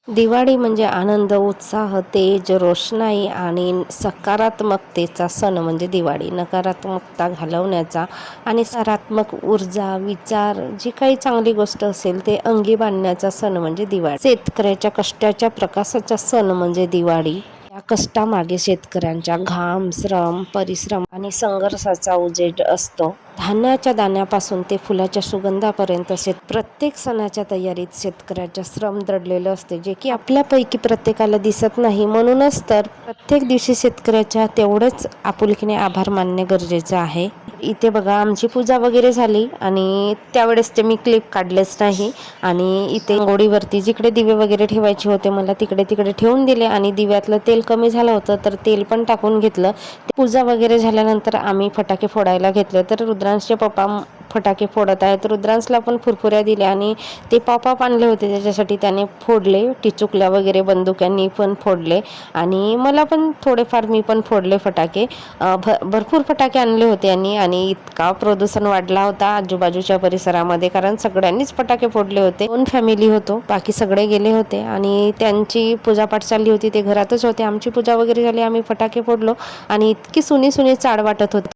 दिवाळी म्हणजे आनंद, उत्साह, तेज, रोषणाई आणि सकारात्मकतेचा सण म्हणजे दिवाळी. नकारात्मकता घालवण्याचा आणि सकारात्मक ऊर्जा, विचार जी काही चांगली गोष्ट असेल ते अंगी बाणण्याचा सण म्हणजे दिवाळी. शेतकऱ्याच्या कष्टाच्या प्रकाशाचा सण म्हणजे दिवाळी. या कष्टामागे शेतकऱ्यांच्या घाम, श्रम, परिश्रम आणि संघर्षाचा उजेड असतो. धान्याच्या दाण्यापासून ते फुलाच्या सुगंधापर्यंत प्रत्येक सणाच्या तयारीत शेतकऱ्याचे श्रम दडलेलं असते, जे की आपल्यापैकी प्रत्येकाला दिसत नाही. म्हणूनच तर प्रत्येक दिवशी शेतकऱ्याच्या तेवढंच आपुलकीने आभार मानणे गरजेचे आहे. इथे बघा आमची पूजा वगैरे झाली आणि त्यावेळेस ते मी क्लिप काढलेच नाही. आणि इथे गोडीवरती जिकडे दिवे वगैरे ठेवायचे होते मला तिकडे ठेवून दिले आणि दिव्यातलं तेल कमी झालं होतं तर तेल पण टाकून घेतलं. पूजा वगैरे झाल्यानंतर आम्ही फटाके फोडायला घेतले तर रुद्रांशचे पप्पा फटाके फोडत आहेत. रुद्रांशला पण फुरफुऱ्या दिल्या आणि ते पॉपअप आणले होते त्याच्यासाठी त्याने फोडले. टिचुकल्या वगैरे बंदुक्यांनी पण फोडले आणि मला पण थोडेफार मी पण फोडले फटाके. भरपूर फटाके आणले होते आणि इतका प्रदूषण वाढला होता आजूबाजूच्या परिसरामध्ये, कारण सगळ्यांनीच फटाके फोडले होते. 2 फॅमिली होतो, बाकी सगळे गेले होते आणि त्यांची पूजापाठ चालली होती, ते घरातच होते. आमची पूजा वगैरे झाली, आम्ही फटाके फोडलो आणि इतकी सुनी चाड वाटत होती.